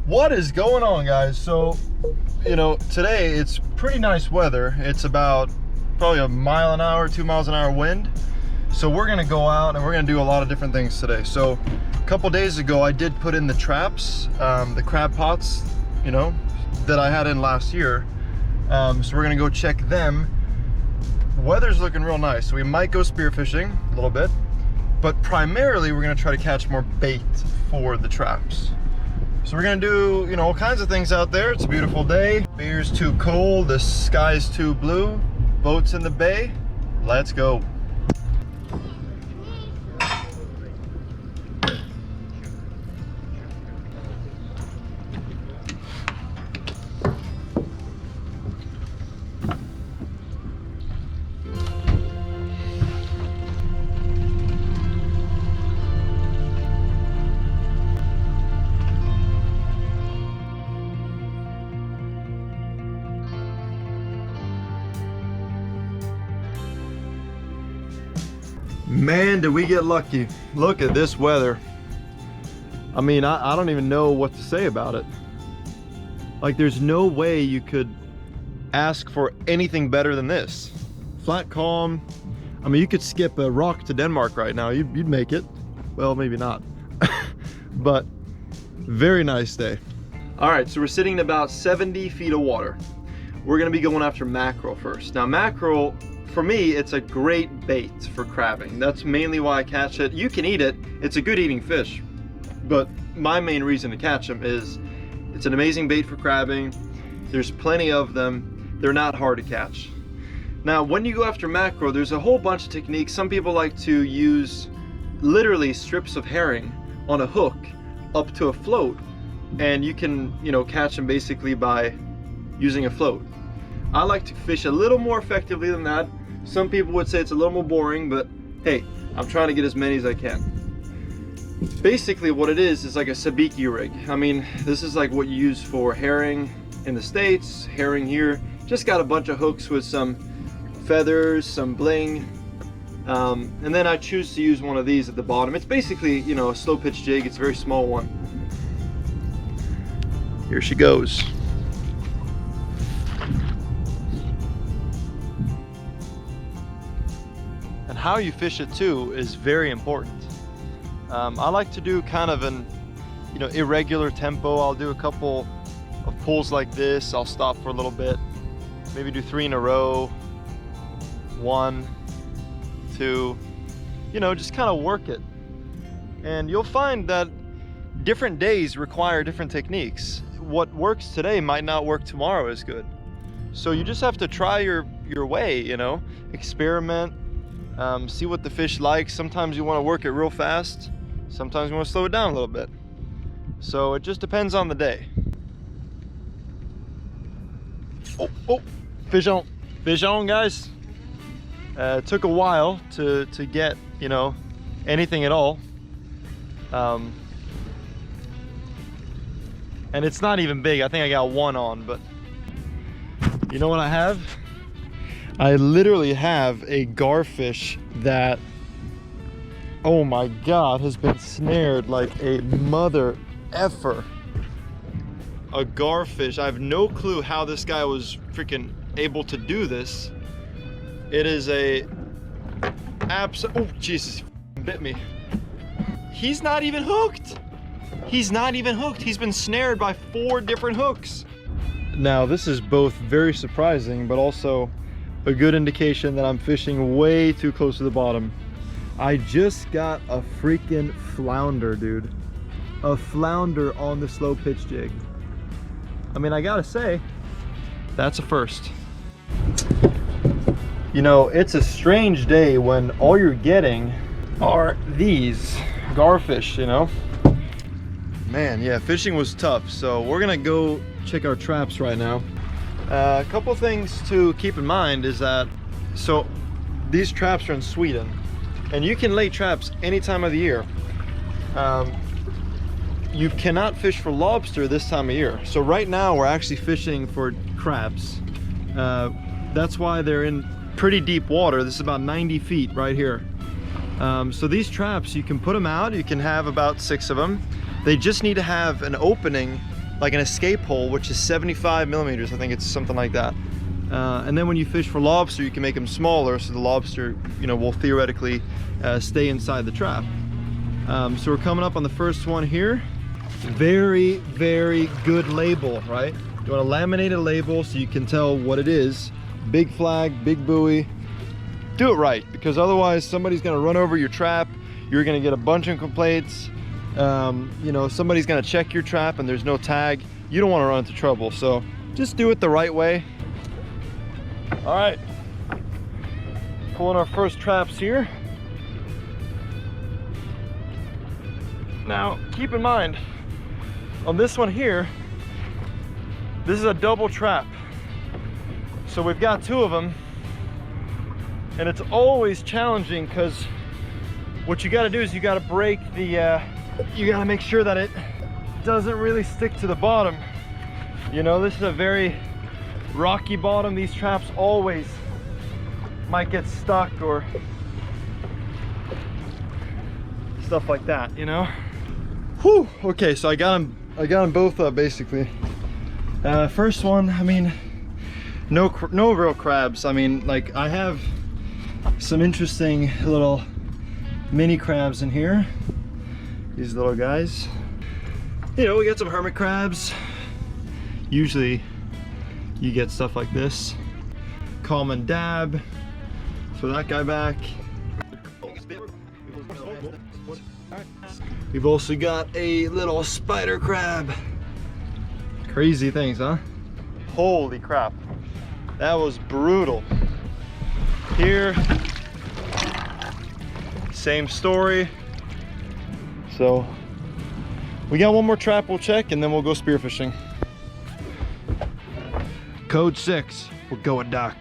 What is going on, guys? So, you know, today it's pretty nice weather. It's about probably a mile an hour, 2 miles an hour wind. So we're gonna go out and we're gonna do a lot of different things today. So a couple days ago, I did put in the traps, the crab pots, you know, that I had in last year. So we're gonna go check them. Weather's looking real nice. So we might go spearfishing a little bit, but primarily we're gonna try to catch more bait for the traps. So we're gonna do, you know, all kinds of things out there. It's a beautiful day. Beer's too cold, the sky's too blue, boat's in the bay. Let's go. Man, did we get lucky. Look at this weather. I mean, I don't even know what to say about it. Like, there's no way you could ask for anything better than this. Flat calm. I mean, you could skip a rock to Denmark right now. You'd make it. Well, maybe not. But very nice day. All right, so we're sitting in about 70 feet of water. We're gonna be going after mackerel first. Now, mackerel, for me, it's a great bait for crabbing. That's mainly why I catch it. You can eat it. It's a good eating fish. But my main reason to catch them is it's an amazing bait for crabbing. There's plenty of them. They're not hard to catch. Now, when you go after mackerel, there's a whole bunch of techniques. Some people like to use literally strips of herring on a hook up to a float. And you can, you know, catch them basically by using a float. I like to fish a little more effectively than that. Some people would say it's a little more boring, but hey, I'm trying to get as many as I can. Basically what it is like a sabiki rig. I mean, this is like what you use for herring in the States, herring here. Just got a bunch of hooks with some feathers, some bling. And then I choose to use one of these at the bottom. It's basically, you know, a slow pitch jig. It's a very small one. Here she goes. And how you fish it too is very important. I like to do kind of an, you know, irregular tempo. I'll do a couple of pulls like this. I'll stop for a little bit, maybe do 3 in a row, 1, 2, you know, just kind of work it. And you'll find that different days require different techniques. What works today might not work tomorrow as good. So you just have to try your way, you know, experiment. See what the fish likes. Sometimes you want to work it real fast. Sometimes you want to slow it down a little bit. So it just depends on the day. Oh, fish on, guys. It took a while to get, you know, anything at all. And it's not even big. I think I got one on, but you know what I have? I literally have a garfish that, oh my God, has been snared like a mother effer. A garfish. I have no clue how this guy was freaking able to do this. It is a oh Jesus, he bit me. He's not even hooked. He's not even hooked. He's been snared by 4 different hooks. Now, this is both very surprising, but also a good indication that I'm fishing way too close to the bottom. I just got a freaking flounder, dude. A flounder on the slow pitch jig. I mean, I gotta say, that's a first. You know, it's a strange day when all you're getting are these garfish, you know? Man, yeah, fishing was tough. So we're gonna go check our traps right now. A couple things to keep in mind is that, so these traps are in Sweden and you can lay traps any time of the year. You cannot fish for lobster this time of year. So right now we're actually fishing for crabs. That's why they're in pretty deep water. This is about 90 feet right here. So these traps, you can put them out. You can have about 6 of them. They just need to have an opening like an escape hole, which is 75 millimeters. I think it's something like that. And then when you fish for lobster, you can make them smaller, so the lobster, you know, will theoretically stay inside the trap. So we're coming up on the first one here. Very, very good label, right? You want to laminate a label so you can tell what it is. Big flag, big buoy. Do it right, because otherwise somebody's going to run over your trap. You're going to get a bunch of complaints. You know, somebody's going to check your trap and there's no tag. You don't want to run into trouble, so just do it the right way. All right, pulling our first traps here. Now, keep in mind, on this one here, this is a double trap. So we've got two of them, and it's always challenging because what you gotta do is you gotta break the, you gotta make sure that it doesn't really stick to the bottom. You know, this is a very rocky bottom. These traps always might get stuck or stuff like that, you know? Whew, okay, so I got them both up basically. First one, I mean, no real crabs. I mean, like, I have some interesting little mini crabs in here. These little guys. You know, we got some hermit crabs. Usually you get stuff like this. Common dab. Throw that guy back. We've also got a little spider crab. Crazy things, huh? Holy crap. That was brutal. Here, same story. So we got one more trap we'll check and then we'll go spearfishing. Code 6, we're going duck.